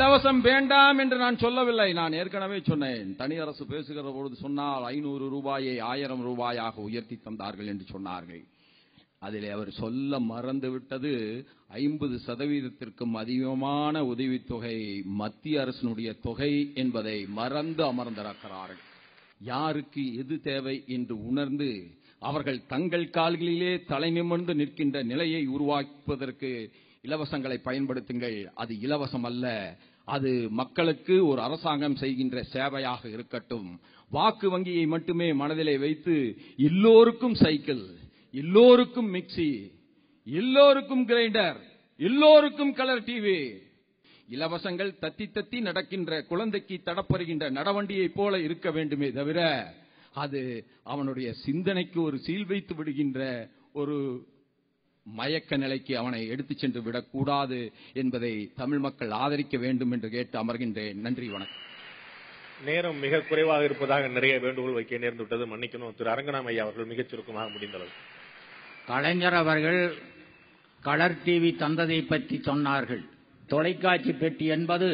இலவசம் வேண்டாம் என்று நான் சொல்லவில்லை. நான் ஏற்கனவே சொன்னேன். தனி அரசு பேசுகிற பொழுது சொன்னால் 500 ரூபாயை 1000 ரூபாயாக உயர்த்தி தந்தார்கள் என்று சொன்னார்கள். அதிலே அவர் சொல்ல மறந்துவிட்டது 50% அதிகமான உதவித்தொகை மத்திய அரசினுடைய தொகை என்பதை மறந்து அமர்ந்திருக்கிறார்கள். யாருக்கு எது தேவை என்று உணர்ந்து அவர்கள் தங்கள் கால்களிலே தலை நிமிர்ந்து நிற்கின்ற நிலையை உருவாக்குவதற்கு இலவசங்களை பயன்படுத்துங்கள். அது இலவசம் அல்ல, அது மக்களுக்கு ஒரு அரசாங்கம் செய்கின்ற சேவையாக இருக்கட்டும். வாக்கு வங்கியை மட்டுமே மனதிலே வைத்து எல்லோருக்கும் சைக்கிள், எல்லோருக்கும் மிக்சி, எல்லோருக்கும் கிரைண்டர், எல்லோருக்கும் கலர் டிவி, இலவசங்கள் தத்தி தத்தி நடக்கின்ற குழந்தைக்கு தடப்பருகின்ற நடவண்டியை போல இருக்க வேண்டுமே தவிர அது அவனுடைய சிந்தனைக்கு ஒரு சீல் வைத்து விடுகின்ற ஒரு மயக்க நிலைக்கு அவனை எடுத்துச் சென்று விடக்கூடாது என்பதை தமிழ் மக்கள் ஆதரிக்க வேண்டும் என்று கேட்டு அமர்கின்றேன். நன்றி, வணக்கம். நேரம் மிக குறைவாக இருப்பதாக நிறைய வேண்டுகோள் வைக்க நேர்ந்து விட்டது, மன்னிக்கணும். திரு அரங்கநாம ஐயா அவர்கள் மிகச் சுருக்கமாக முடிந்தளவு. கலைஞர் அவர்கள் கலர் டிவி தந்ததை பற்றி சொன்னார்கள். தொலைக்காட்சி பெட்டி என்பது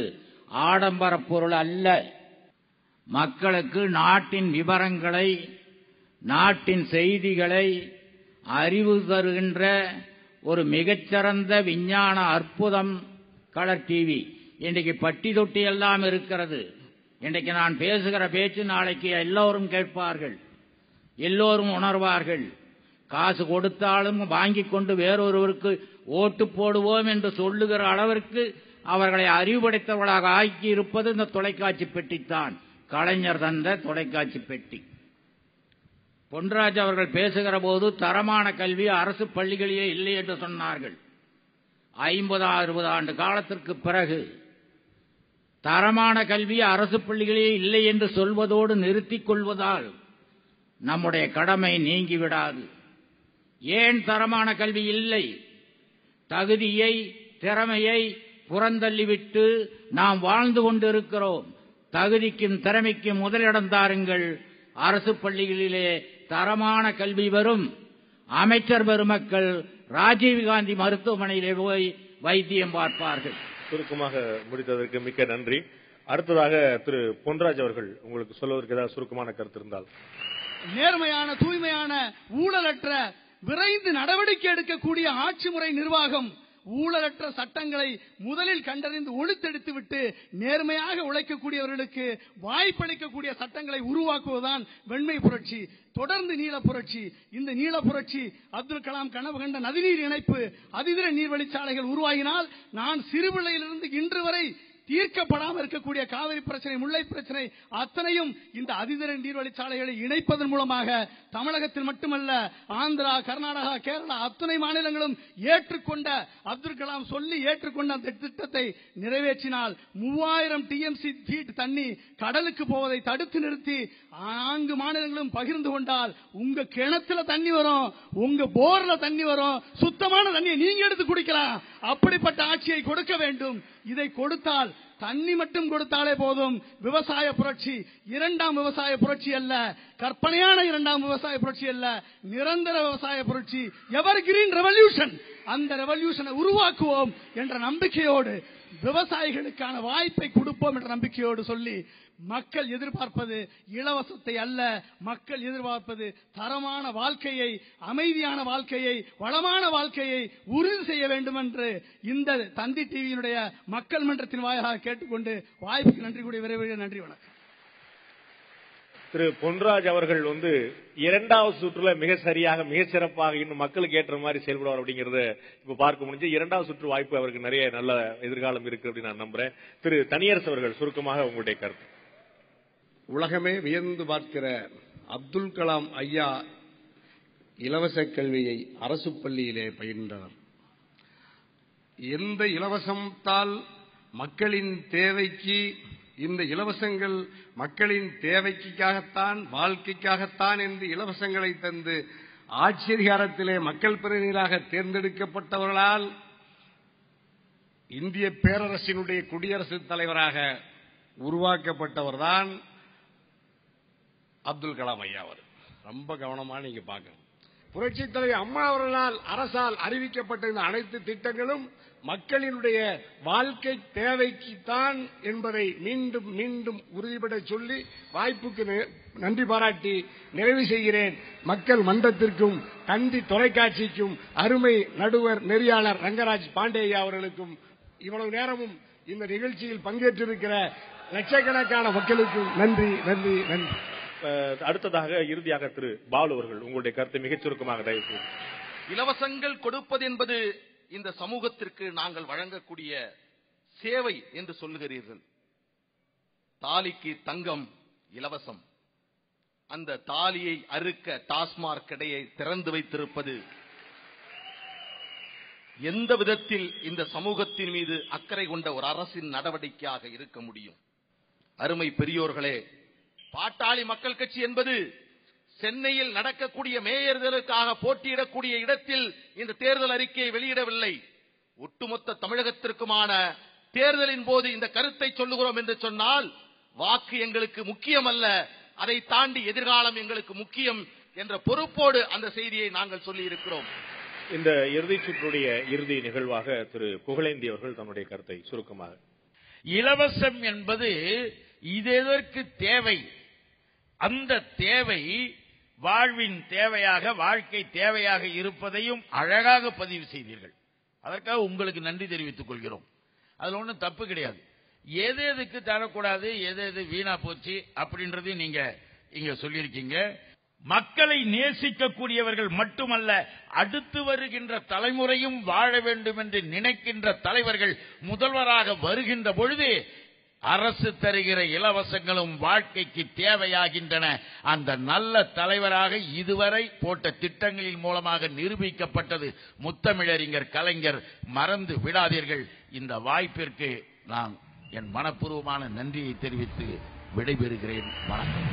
ஆடம்பர பொருள் அல்ல. மக்களுக்கு நாட்டின் விவரங்களை, நாட்டின் செய்திகளை அறிவு தருகின்ற ஒரு மிகச்சிறந்த விஞ்ஞான அற்புதம் கலர் டிவி. இன்றைக்கு பட்டி தொட்டி எல்லாம் இருக்கிறது. இன்றைக்கு நான் பேசுகிற பேச்சு நாளைக்கு எல்லோரும் கேட்பார்கள், எல்லோரும் உணர்வார்கள். காசு கொடுத்தாலும் வாங்கிக் கொண்டு வேறொருவருக்கு ஓட்டு போடுவோம் என்று சொல்லுகிற அளவிற்கு அவர்களை அறிவுபடைத்தவர்களாக ஆக்கி இருப்பது இந்த தொலைக்காட்சி பெட்டித்தான். கலைஞர் தந்த தொலைக்காட்சி பெட்டி. பொன்ராஜ் அவர்கள் பேசுகிற போது தரமான கல்வி அரசு பள்ளிகளிலே இல்லை என்று சொன்னார்கள். 50-60 ஆண்டு காலத்திற்கு பிறகு தரமான கல்வி அரசு பள்ளிகளிலே இல்லை என்று சொல்வதோடு நிறுத்திக் கொள்வதால் நம்முடைய கடமை நீங்கிவிடாது. ஏன் தரமான கல்வி இல்லை? தகுதியை, திறமையை புறந்தள்ளிவிட்டு நாம் வாழ்ந்து கொண்டிருக்கிறோம். தகுதிக்கும் திறமைக்கும் முதலிடம் தாருங்கள். அரசு பள்ளிகளிலே தரமான கல்வி வரும். அமைச்சர் பெருமக்கள் ராஜீவ்காந்தி மருத்துவமனையிலே போய் வைத்தியம் பார்ப்பார்கள். சுருக்கமாக முடித்ததற்கு மிக்க நன்றி. அடுத்ததாக திரு பொன்ராஜ் அவர்கள் உங்களுக்கு சொல்வதற்கு ஏதாவது சுருக்கமான கருத்து இருந்தால். நேர்மையான, தூய்மையான, ஊழலற்ற, விரைந்து நடவடிக்கை எடுக்கக்கூடிய ஆட்சி முறை நிர்வாகம், ஊழலற்ற சட்டங்களை முதலில் கண்டறிந்து ஒழித்தெடுத்துவிட்டு நேர்மையாக உழைக்கக்கூடியவர்களுக்கு வாய்ப்பளிக்கக்கூடிய சட்டங்களை உருவாக்குவதுதான் வெண்மை புரட்சி. தொடர்ந்து நீல புரட்சி. இந்த நீல புரட்சி அப்துல் கலாம் கனவு கண்ட நதிநீர் இணைப்பு, அதிதிர நீர்வழிச்சாலைகள் உருவாகினால் நான் சிறுபிள்ளையிலிருந்து இன்று வரை தீர்க்கப்படாமல் இருக்கக்கூடிய காவிரி பிரச்சனை, முல்லை பிரச்சனை அத்தனையும் இந்த அதிதிர நீர்வழிச்சாலைகளை இணைப்பதன் மூலமாக தமிழகத்தில் மட்டுமல்ல, ஆந்திரா, கர்நாடகா, கேரளா அத்தனை மாநிலங்களும் ஏற்றுக்கொண்ட, அப்துல் கலாம் சொல்லி ஏற்றுக்கொண்ட அந்த திட்டத்தை நிறைவேற்றினால் 3000 TMC ஃபீட் தண்ணி கடலுக்கு போவதை தடுத்து நிறுத்தி 4 மாநிலங்களும் பகிர்ந்து கொண்டால் உங்க கிணத்துல தண்ணி வரும், உங்க போர்ல தண்ணி வரும், சுத்தமான தண்ணியை நீங்க எடுத்து குடிக்கலாம். அப்படிப்பட்ட ஆட்சியை கொடுக்க வேண்டும். இதை கொடுத்தால் தண்ணி மட்டும் கொடுத்தாலே போதும். விவசாய புரட்சி இரண்டாம் விவசாய புரட்சி அல்ல, கற்பனையான இரண்டாம் விவசாய புரட்சி அல்ல, நிரந்தர விவசாய புரட்சி, எவர் கிரீன் ரெவல்யூஷன். அந்த ரெவல்யூஷனை உருவாக்குவோம் என்ற நம்பிக்கையோடு, விவசாயிகளுக்கான வாய்ப்பை கொடுப்போம் என்ற நம்பிக்கையோடு சொல்லி, மக்கள் எதிர்பார்ப்பது இலவசத்தை அல்ல, மக்கள் எதிர்பார்ப்பது தரமான வாழ்க்கையை, அமைதியான வாழ்க்கையை, வளமான வாழ்க்கையை உறுதி செய்ய வேண்டும் என்று இந்த தந்தி டிவியினுடைய மக்கள் மன்றத்தின் வாயிலாக கேட்டுக்கொண்டு வாய்ப்புக்கு நன்றி கூடிய விரைவில் நன்றி, வணக்கம். திரு பொன்ராஜ் அவர்கள் இரண்டாவது சுற்றுல மிக சரியாக, மிக சிறப்பாக இன்னும் மக்களுக்கு ஏற்ற மாதிரி செயல்படுவார் அப்படிங்கறத இப்ப பார்க்க முடிஞ்சு. இரண்டாவது சுற்று வாய்ப்பு அவருக்கு நிறைய நல்ல எதிர்காலம் இருக்கு அப்படின்னு நான் நம்புறேன். திரு தனியரசு அவர்கள் சுருக்கமாக உங்களுடைய கருத்து. உலகமே வியந்து பார்க்கிற அப்துல் கலாம் ஐயா இலவச கல்வியை அரசு பள்ளியிலே பயின்றனர். எந்த இலவசத்தால் மக்களின் தேவைக்கு, இந்த இலவசங்கள் மக்களின் தேவைக்காகத்தான், வாழ்க்கைக்காகத்தான் என்று இலவசங்களை தந்து ஆட்சி அதிகாரத்திலே மக்கள் பிரதிநிதிகளாக தேர்ந்தெடுக்கப்பட்டவர்களால் இந்திய பேரரசினுடைய குடியரசுத் தலைவராக உருவாக்கப்பட்டவர்தான் அப்துல் கலாம் ஐயா. அவர் ரொம்ப கவனமா நீங்க பார்க்கணும். புரட்சித் தலைவர் அம்மா அவர்களால் அரசால் அறிவிக்கப்பட்ட இந்த அனைத்து திட்டங்களும் மக்களினுடைய வாழ்க்கை தேவைக்குத்தான் என்பதை மீண்டும் மீண்டும் உறுதிபட சொல்லி வாய்ப்புக்கு நன்றி பாராட்டி நிறைவு செய்கிறேன். மக்கள் மன்றத்திற்கும் தந்தி தொலைக்காட்சிக்கும் அருமை நடுவர் நெறியாளர் ரங்கராஜ் பாண்டேயா அவர்களுக்கும் இவ்வளவு நேரமும் இந்த நிகழ்ச்சியில் பங்கேற்றிருக்கிற லட்சக்கணக்கான மக்களுக்கும் நன்றி நன்றி நன்றி. அடுத்ததாக இறுதியாக திரு பாலு அவர்கள் உங்களுடைய கருத்தை மிகச் சுருக்கமாக தயவு செய்து. இலவசங்கள் கொடுப்பது என்பது இந்த சமூகத்திற்கு நாங்கள் வழங்கக்கூடிய சேவை என்று சொல்லுகிறீர்கள். தாலிக்கு தங்கம் இலவசம். அந்த தாலியை அறுக்க டாஸ்மாக் கடையை திறந்து வைத்திருப்பது எந்த விதத்தில் இந்த சமூகத்தின் மீது அக்கறை கொண்ட ஒரு அரசின் நடவடிக்கையாக இருக்க முடியும்? அருமை பெரியோர்களே, பாட்டாளி மக்கள் கட்சி என்பது சென்னையில் நடக்கக்கூடிய மேயர் தேர்தலுக்காக போட்டியிடக்கூடிய இடத்தில் இந்த தேர்தல் அறிக்கையை வெளியிடவில்லை. ஒட்டுமொத்த தமிழகத்திற்குமான தேர்தலின் போது இந்த கருத்தை சொல்லுகிறோம் என்று சொன்னால் வாக்கு எங்களுக்கு முக்கியம் அல்ல, அதை தாண்டி எதிர்காலம் எங்களுக்கு முக்கியம் என்ற பொறுப்போடு அந்த செய்தியை நாங்கள் சொல்லி இருக்கிறோம். இந்த இறுதி சுற்றுடைய இறுதி நிகழ்வாக திரு புகழேந்தி அவர்கள் தன்னுடைய கருத்தை சுருக்கமாக. இலவசம் என்பது இது எதற்கு தேவை? அந்த தேவை வாழ்வின் தேவையாக, வாழ்க்கை தேவையாக இருப்பதையும் அழகாக பதிவு செய்தீர்கள். அதற்காக உங்களுக்கு நன்றி தெரிவித்துக் கொள்கிறோம். அதுல ஒன்றும் தப்பு கிடையாது. எது எதுக்கு தரக்கூடாது, எது எது வீணா போச்சு அப்படின்றதையும் நீங்க இங்க சொல்லியிருக்கீங்க. மக்களை நேசிக்கக்கூடியவர்கள் மட்டுமல்ல, அடுத்து வருகின்ற தலைமுறையும் வாழ வேண்டும் என்று நினைக்கின்ற தலைவர்கள் முதல்வராக வருகின்ற பொழுது அரசு தருகிற இலவசங்களும் வாழ்க்கைக்கு தேவையாகின்றன. அந்த நல்ல தலைவராக இதுவரை போட்ட திட்டங்களின் மூலமாக நிரூபிக்கப்பட்டது முத்தமிழறிஞர் கலைஞர். மறந்து விடாதீர்கள். இந்த வாய்ப்பிற்கு நான் என் மனப்பூர்வமான நன்றியை தெரிவித்து விடைபெறுகிறேன். வணக்கம்.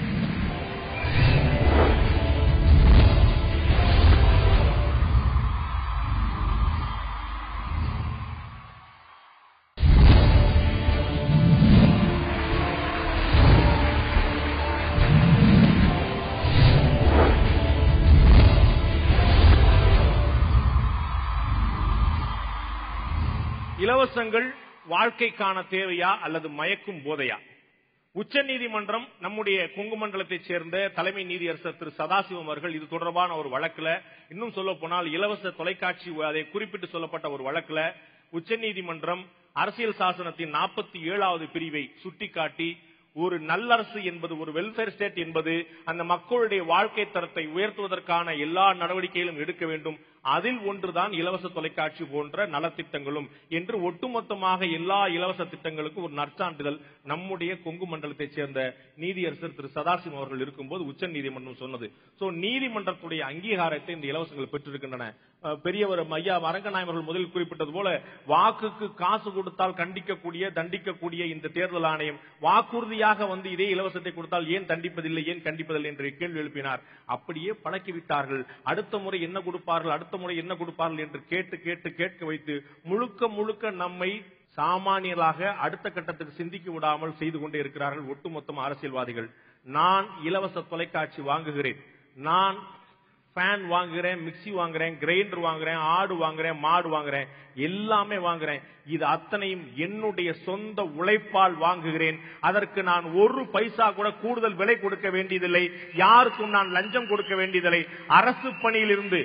இலவசங்கள் வாழ்க்கைக்கான தேவையா அல்லது மயக்கும் போதையா? உச்சநீதிமன்றம் நம்முடைய கொங்கு மண்டலத்தைச் சேர்ந்த தலைமை நீதியரசர் திரு சதாசிவம் அவர்கள் இது தொடர்பான ஒரு வழக்குல, இன்னும் சொல்ல போனால் இலவச தொலைக்காட்சி அதை குறிப்பிட்டு சொல்லப்பட்ட ஒரு வழக்குல உச்சநீதிமன்றம் அரசியல் சாசனத்தின் 47வது பிரிவை சுட்டிக்காட்டி ஒரு நல்லரசு என்பது, ஒரு வெல்ஃபேர் ஸ்டேட் என்பது அந்த மக்களுடைய வாழ்க்கை தரத்தை உயர்த்துவதற்கான எல்லா நடவடிக்கைகளும் எடுக்க வேண்டும். அதில் ஒன்றுதான் இலவச தொலைக்காட்சி போன்ற நலத்திட்டங்களும் என்று ஒட்டுமொத்தமாக எல்லா இலவச திட்டங்களுக்கும் ஒரு நற்சான்றிதழ் நம்முடைய கொங்கு மண்டலத்தைச் சேர்ந்த நீதியரசர் திரு சதாசிவம் அவர்கள் இருக்கும்போது உச்ச நீதிமன்றம் சொன்னது. சோ நீதிமன்றத்துடைய அங்கீகாரத்தை இந்த இலவசங்கள் பெற்றிருக்கின்றன. பெரியவர் ஐயா அரங்கநாயகம் அவர்கள் முதலில் குறிப்பிட்டது போல வாக்குக்கு காசு கொடுத்தால் கண்டிக்கக்கூடிய தண்டிக்கக்கூடிய இந்த தேர்தல் ஆணையம் வாக்குறுதியாக வந்து இதே இலவசத்தை கொடுத்தால் ஏன் தண்டிப்பதில்லை, ஏன் கண்டிப்பதில்லை என்று கேள்வி எழுப்பினார். அப்படியே பழக்கிவிட்டார்கள். அடுத்த முறை என்ன கொடுப்பார்கள், அடுத்த முறை என்ன கொடுப்பார்கள் என்று கேட்க வைத்து முழுக்க முழுக்க நம்மை சாமானியர்களாக அடுத்த கட்டத்துக்கு சிந்திக்க விடாமல் செய்து கொண்டே இருக்கிறார்கள் ஒட்டுமொத்த அரசியல்வாதிகள். நான் இலவச தொலைக்காட்சி வாங்குகிறேன், நான் ஃபேன் வாங்குறேன், மிக்சி வாங்குறேன், கிரைண்டர் வாங்குறேன், ஆடு வாங்குறேன், மாடு வாங்குறேன், எல்லாமே வாங்குறேன். இது அத்தனையும் என்னுடைய சொந்த உழைப்பால் வாங்குகிறேன். அதற்கு நான் ஒரு பைசா கூட கூடுதல் விலை கொடுக்க வேண்டியதில்லை, யாருக்கும் நான் லஞ்சம் கொடுக்க வேண்டியதில்லை. அரசு பணியில் இருந்து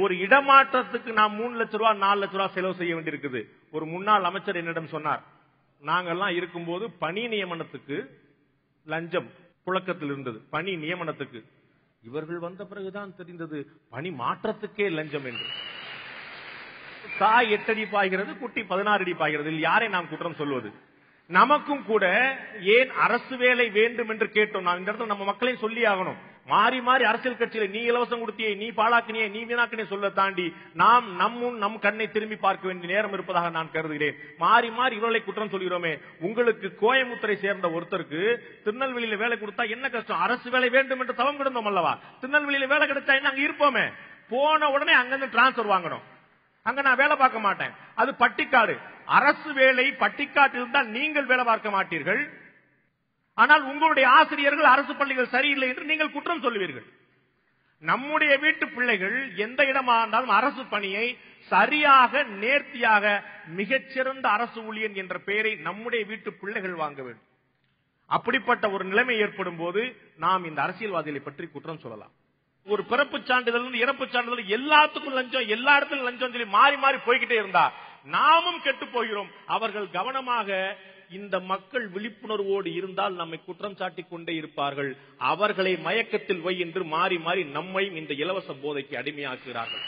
ஒரு இடமாற்றத்துக்கு நான் 3 லட்சம் ரூபாய் 4 லட்சம் ரூபாய் செலவு செய்ய வேண்டியிருக்குது. ஒரு முன்னாள் அமைச்சர் என்னிடம் சொன்னார், நாங்கெல்லாம் இருக்கும்போது பணி நியமனத்துக்கு லஞ்சம் புழக்கத்தில் இருந்தது. பணி நியமனத்துக்கு இவர்கள் வந்த பிறகுதான் தெரிந்தது பணி மாற்றத்துக்கே லஞ்சம் என்று. தாய் 8 அடி பாய்கிறது, குட்டி 16 அடி பாய்கிறது. யாரை நாம் குற்றம் சொல்வது? நமக்கும் கூட ஏன் அரசு வேலை வேண்டும் என்று கேட்டோம். நான் இந்த இடத்துல நம்ம மக்களையும் சொல்லி ஆகணும். மாறி மாறி அரசியல் கட்சியில நீ இலவசம் கொடுத்தியே, நீ பாழாக்கினியே, நீ வீணாக்கினே சொல்ல தாண்டி நாம் நம் கண்ணை திரும்பி பார்க்க வேண்டிய நேரம் இருப்பதாக நான் கருதுகிறேன். மாறி மாறி இவர்களை குற்றம் சொல்கிறோமே. உங்களுக்கு கோயமுத்தூரை சேர்ந்த ஒருத்தருக்கு திருநெல்வேலியில வேலை கொடுத்தா என்ன கஷ்டம்? அரசு வேலை வேண்டும் என்று தவம் கிடந்தோம் அல்லவா? திருநெல்வேலியில வேலை கிடைச்சா அங்க இருப்போமே, போன உடனே அங்கிருந்து டிரான்ஸ்பர் வாங்கணும். அங்க நான் வேலை பார்க்க மாட்டேன். அது பட்டிக்காடு. அரசு வேலை பட்டிக்காட்டில் இருந்தால் நீங்கள் வேலை பார்க்க மாட்டீர்கள். ஆனால் உங்களுடைய ஆசிரியர்கள் அரசு பள்ளிகள் சரியில்லை என்று நீங்கள் குற்றம் சொல்லுவீர்கள். நம்முடைய வீட்டு பிள்ளைகள் எந்த இடமா இருந்தாலும் அரசு பணியை சரியாக நேர்த்தியாக மிகச்சிறந்த அரசு ஊழியன் என்ற பெயரை நம்முடைய வீட்டு பிள்ளைகள் வாங்க வேண்டும். அப்படிப்பட்ட ஒரு நிலைமை ஏற்படும் போது நாம் இந்த அரசியல்வாதிகளை பற்றி குற்றம் சொல்லலாம். ஒரு பிறப்பு சான்றிதழ் இறப்பு சான்றிதழ் எல்லாத்துக்கும் லஞ்சம், எல்லா இடத்திலும் லஞ்சம் சொல்லி மாறி மாறி போய்கிட்டே இருந்தா நாமும் கெட்டு போகிறோம். அவர்கள் கவனமாக இந்த மக்கள் விழிப்புணர்வோடு இருந்தால் நம்மை குற்றம் சாட்டிக் கொண்டே இருப்பார்கள். அவர்களை மயக்கத்தில் வை என்று மாறி மாறி நம்மையும் இந்த இலவச போதைக்கு அடிமையாக்குகிறார்கள்.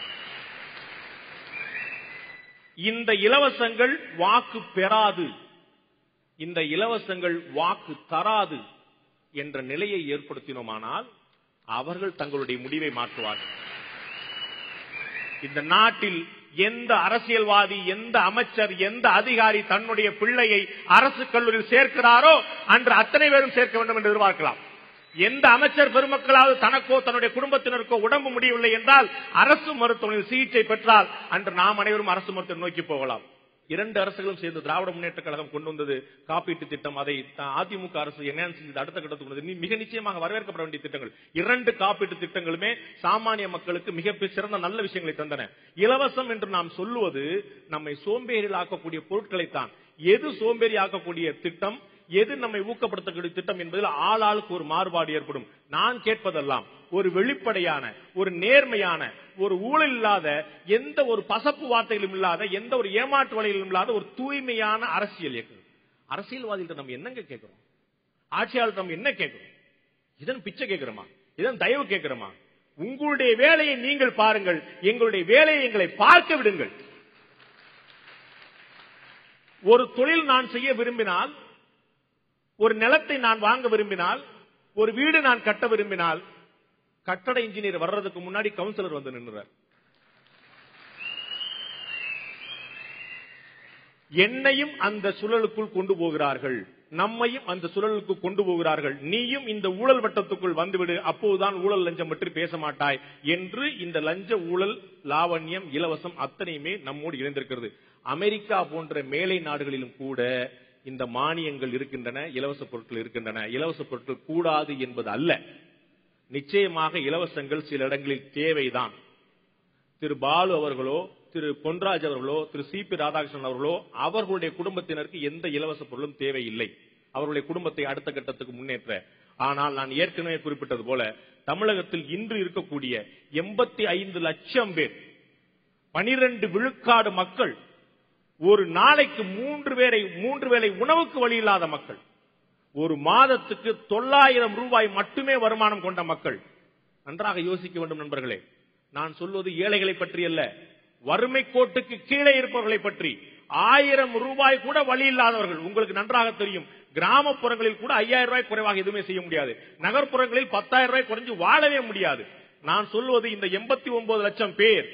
இந்த இலவசங்கள் வாக்கு பெறாது, இந்த இலவசங்கள் வாக்கு தராது என்ற நிலையை ஏற்படுத்தினோமானால் அவர்கள் தங்களுடைய முடிவை மாற்றுவார்கள். இந்த நாட்டில் எந்த அரசியல்வாதி, எந்த அமைச்சர், எந்த அதிகாரி தன்னுடைய பிள்ளையை அரசு கல்லூரியில் சேர்க்கிறாரோ அன்று அத்தனை பேரும் சேர்க்க வேண்டும் என்று எதிர்பார்க்கலாம். எந்த அமைச்சர் பெருமக்களாவது தனக்கோ தன்னுடைய குடும்பத்தினருக்கோ உடம்பு முடியவில்லை என்றால் அரசு மருத்துவமனையில் சிகிச்சை பெற்றால் அன்று நாம் அனைவரும் அரசு மருத்துவரை நோக்கி போகலாம். 2 அரசுகளும் சேர்ந்து திராவிட முன்னேற்ற கழகம் கொண்டு வந்தது காப்பீட்டு திட்டம். அதை அதிமுக அரசு என்ஹான்ஸ் செய்து அடுத்த கட்டத்துக்கு மிக நிச்சயமாக வரவேற்கப்பட வேண்டிய திட்டங்கள். 2 காப்பீட்டு திட்டங்களுமே சாமானிய மக்களுக்கு மிக சிறந்த நல்ல விஷயங்களை தந்தன. இலவசம் என்று நாம் சொல்லுவது நம்மை சோம்பேறிகள் ஆக்கக்கூடிய பொருட்களைத்தான். எது சோம்பேறி ஆக்கக்கூடிய திட்டம், எது நம்மை ஊக்கப்படுத்தக்கூடிய திட்டம் என்பதில் ஆளாளுக்கு ஒரு மாறுபாடு ஏற்படும். நான் கேட்பதெல்லாம் ஒரு வெளிப்படையான, ஒரு நேர்மையான, ஒரு ஊழல் இல்லாத, எந்த ஒரு பசப்பு வார்த்தைகளும் இல்லாத, எந்த ஒரு ஏமாற்று வலையிலும் இல்லாத ஒரு தூய்மையான அரசியல் இயக்கம். அரசியல்வாதிகிட்ட நம்ம என்னங்க கேட்கிறோம்? ஆட்சியாளர் நம்ம என்ன கேட்கிறோம்? இதன் பிச்சை கேட்கிறோமா? இதன் தயவு கேட்கிறோமா? உங்களுடைய வேலையை நீங்கள் பாருங்கள், எங்களுடைய வேலையை எங்களை பார்க்க விடுங்கள். ஒரு தொழில் நான் செய்ய விரும்பினால், ஒரு நிலத்தை நான் வாங்க விரும்பினால், ஒரு வீடு நான் கட்ட விரும்பினால் கட்டட இன்ஜினியர் வர்றதுக்கு முன்னாடி கவுன்சிலர் வந்து நின்றார். என்னையும் அந்த சுழலுக்குள் கொண்டு போகிறார்கள், நம்மையும் அந்த சுழலுக்கு கொண்டு போகிறார்கள். நீயும் இந்த ஊழல் வட்டத்துக்குள் வந்துவிடு, அப்போதுதான் ஊழல் லஞ்சம் பற்றி பேச மாட்டாய் என்று இந்த லஞ்ச ஊழல் லாவண்யம் இலவசம் அத்தனையுமே நம்மோடு இணைந்திருக்கிறது. அமெரிக்கா போன்ற மேலை நாடுகளிலும் கூட இந்த மானியங்கள் இருக்கின்றன, இலவச பொருட்கள் இருக்கின்றன. இலவச பொருட்கள் கூடாது என்பது அல்ல, நிச்சயமாக இலவசங்கள் சில இடங்களில் தேவைதான். திரு பாலு அவர்களோ, திரு பொன்ராஜ் அவர்களோ, திரு சி.பி. ராதாகிருஷ்ணன் அவர்களோ அவர்களுடைய குடும்பத்தினருக்கு எந்த இலவச பொருளும் தேவையில்லை, அவர்களுடைய குடும்பத்தை அடுத்த கட்டத்துக்கு முன்னேற்ற. ஆனால் நான் ஏற்கனவே குறிப்பிட்டது போல தமிழகத்தில் இன்று இருக்கக்கூடிய 85 லட்சம் பேர், 12 விழுக்காடு மக்கள், ஒரு நாளைக்கு 3 வேளை உணவுக்கு வழி இல்லாத மக்கள், ஒரு மாதத்துக்கு 900 ரூபாய் மட்டுமே வருமானம் கொண்ட மக்கள். நன்றாக யோசிக்க வேண்டும் நண்பர்களே. நான் சொல்வது ஏழைகளை பற்றி அல்ல, வறுமை கோட்டுக்கு கீழே இருப்பவர்களை பற்றி. 1000 ரூபாய் கூட வழி இல்லாதவர்கள். உங்களுக்கு நன்றாக தெரியும், கிராமப்புறங்களில் கூட 5000 ரூபாய் குறைவாக எதுவுமே செய்ய முடியாது. நகர்ப்புறங்களில் 10,000 ரூபாய் குறைஞ்சு வாழவே முடியாது. நான் சொல்வது இந்த 89 லட்சம் பேர்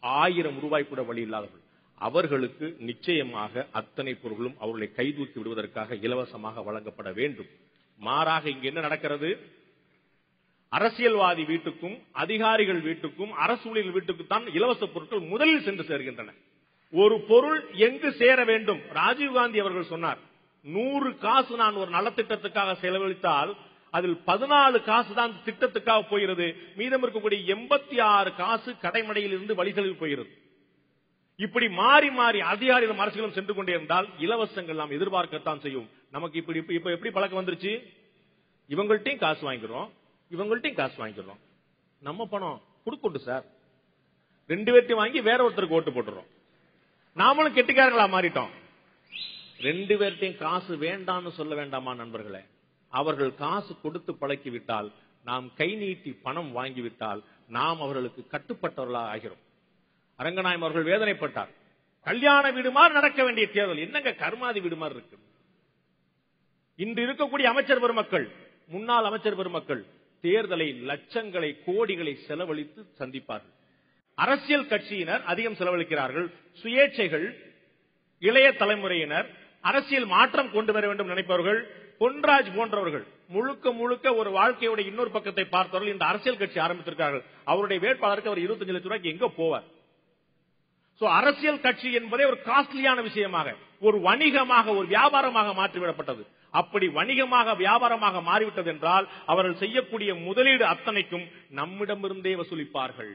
1000 ரூபாய் கூட வழி இல்லாதவர்கள். அவர்களுக்கு நிச்சயமாக அத்தனை பொருட்களும் அவர்களை கைதூக்கி விடுவதற்காக இலவசமாக வழங்கப்பட வேண்டும். மாறாக இங்கு என்ன நடக்கிறது? அரசியல்வாதி வீட்டுக்கும், அதிகாரிகள் வீட்டுக்கும், அரசு ஊழியர்கள் வீட்டுக்கும் தான் இலவச பொருட்கள் முதலில் சென்று சேர்கின்றன. ஒரு பொருள் எங்கு சேர வேண்டும்? ராஜீவ்காந்தி அவர்கள் சொன்னார், 100 காசு நான் ஒரு நலத்திட்டத்துக்காக செலவழித்தால் அதில் 14 காசு தான் திட்டத்துக்காக போகிறது, மீதம் இருக்கக்கூடிய 86 காசு கடைமடையில் இருந்து வழிகளில் போகிறது. இப்படி மாறி மாறி அதிகாரிகளும் அரசுகளும் சென்று கொண்டே இருந்தால் இலவசங்கள் நாம் எதிர்பார்க்கத்தான் செய்யும். நமக்கு இப்ப எப்படி பழக்கம் வந்துருச்சு? இவங்கள்ட்டையும் காசு வாங்கிக்கிறோம், இவங்கள்ட்டையும் காசு வாங்கிக்கிறோம். நம்ம பணம் கொடுக்கட்டும் சார், 2 பேர்ட்டையும் வாங்கி வேற ஒருத்தருக்கு ஓட்டு போட்டுறோம். நாமளும் கெட்டிக்காரங்களா மாறிட்டோம். 2 பேர்ட்டையும் காசு வேண்டாம்னு சொல்ல வேண்டாமா நண்பர்களே? அவர்கள் காசு கொடுத்து பழக்கிவிட்டால், நாம் கை நீட்டி பணம் வாங்கிவிட்டால் நாம் அவர்களுக்கு கட்டுப்பட்டவர்களாக ஆகிறோம். அரங்கநாயகம் அவர்கள் வேதனைப்பட்டார். கல்யாண வீடு மாதிரி நடக்க வேண்டிய தேர்தல் என்னங்க கர்மாதி வீடு மாதிரி இருக்கு. இன்று இருக்கக்கூடிய அமைச்சர் பெருமக்கள், முன்னாள் அமைச்சர் பெருமக்கள் தேர்தலை லட்சங்களை கோடிகளை செலவழித்து சந்திப்பார்கள். அரசியல் கட்சியினர் அதிகம் செலவழிக்கிறார்கள். சுயேட்சைகள், இளைய தலைமுறையினர், அரசியல் மாற்றம் கொண்டு வர வேண்டும் நினைப்பவர்கள், பொன்ராஜ் போன்றவர்கள் முழுக்க முழுக்க ஒரு வாழ்க்கையோட இன்னொரு பக்கத்தை பார்த்தவர்கள் இந்த அரசியல் கட்சி ஆரம்பித்திருக்கிறார்கள். அவருடைய வேட்பாளருக்கு அவர் 25 லட்சம் ரூபாய்க்கு எங்க போவார்? அரசியல் கட்சி என்பதே ஒரு காஸ்ட்லியான விஷயமாக, ஒரு வணிகமாக, ஒரு வியாபாரமாக மாற்றிவிடப்பட்டது. அப்படி வணிகமாக வியாபாரமாக மாறிவிட்டது என்றால் அவர்கள் செய்யக்கூடிய முதலீடு அத்தனைக்கும் நம்மிடமிருந்தே வசூலிப்பார்கள்.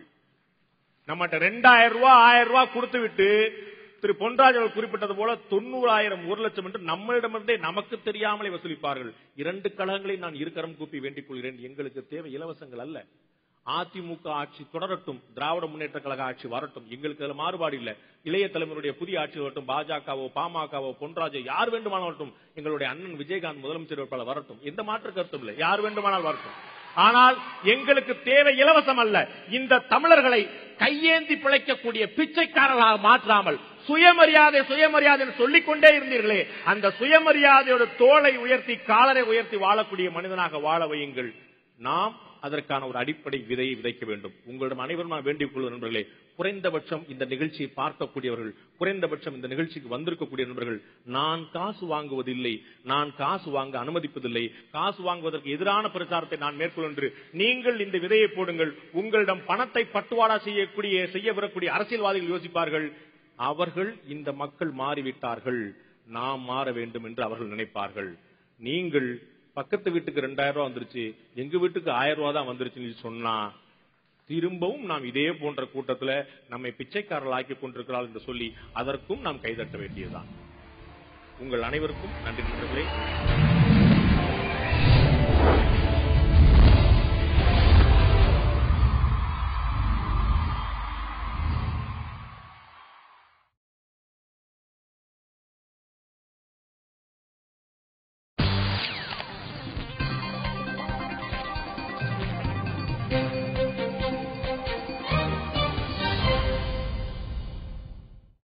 நம்மகிட்ட 2000 ரூபாய் 1000 ரூபாய் கொடுத்து விட்டு திரு பொன்ராஜ் அவர்கள் குறிப்பிட்டது போல 90,000 1,00,000 என்று நம்மளிடமிருந்தே நமக்கு தெரியாமலே வசூலிப்பார்கள். 2 கழகங்களை நான் இருக்கரம் கூப்பி வேண்டிக் கொள்கிறேன். எங்களுக்கு தேவை இலவசங்கள் அல்ல. அதிமுக ஆட்சி தொடரட்டும், திராவிட முன்னேற்ற கழக ஆட்சி வரட்டும், எங்களுக்கு அதுல மாறுபாடு இல்ல. இளைய தலைமுறையுடைய புதிய ஆட்சி வரட்டும், பாஜகவோ பாமகவோ பொன்ராஜோ யார் வேண்டுமானால் வரட்டும், எங்களுடைய அண்ணன் விஜயகாந்த் முதலமைச்சர் வேட்பாளர் வரட்டும், எந்த மாற்று கருத்தும் இல்லை, யார் வேண்டுமானால் வரட்டும். ஆனால் எங்களுக்கு தேவை இலவசம் அல்ல. இந்த தமிழர்களை கையேந்தி பிழைக்கக்கூடிய பிச்சைக்காரர்களாக மாற்றாமல் சுயமரியாதை சுயமரியாதை சொல்லிக்கொண்டே இருந்தீர்களே, அந்த சுயமரியாதையோட தோளை உயர்த்தி காலரை உயர்த்தி வாழக்கூடிய மனிதனாக வாழ வையுங்கள். நாம் அதற்கான ஒரு அடிப்படை விதையை விதைக்க வேண்டும். உங்களிடம் அனைவரும் நான் வேண்டிக் கொள்வது நண்பர்களே, குறைந்தபட்சம் இந்த நிகழ்ச்சியை பார்க்கக்கூடியவர்கள், குறைந்தபட்சம் இந்த நிகழ்ச்சிக்கு வந்திருக்கக்கூடிய நண்பர்கள், நான் காசு வாங்குவதில்லை, நான் காசு வாங்க அனுமதிப்பதில்லை, காசு வாங்குவதற்கு எதிரான பிரச்சாரத்தை நான் மேற்கொண்டு நீங்கள் இந்த விதையை போடுங்கள். உங்களிடம் பணத்தை பட்டுவாடா செய்ய வரக்கூடிய அரசியல்வாதிகள் யோசிப்பார்கள், அவர்கள் இந்த மக்கள் மாறிவிட்டார்கள், நாம் மாற வேண்டும் என்று அவர்கள் நினைப்பார்கள். நீங்கள் பக்கத்து வீட்டுக்கு 2000 ரூபாய் வந்துருச்சு, எங்க வீட்டுக்கு 1000 ரூபாய் தான் வந்துருச்சுன்னு சொன்னா திரும்பவும் நாம் இதே போன்ற கூட்டத்தில் நம்மை பிச்சைக்காரர்கள் ஆக்கிக் கொண்டிருக்கிறார்கள் என்று சொல்லி அதற்கும் நாம் கைதட்ட வேண்டியதுதான். உங்கள் அனைவருக்கும் நன்றி நண்பர்களே.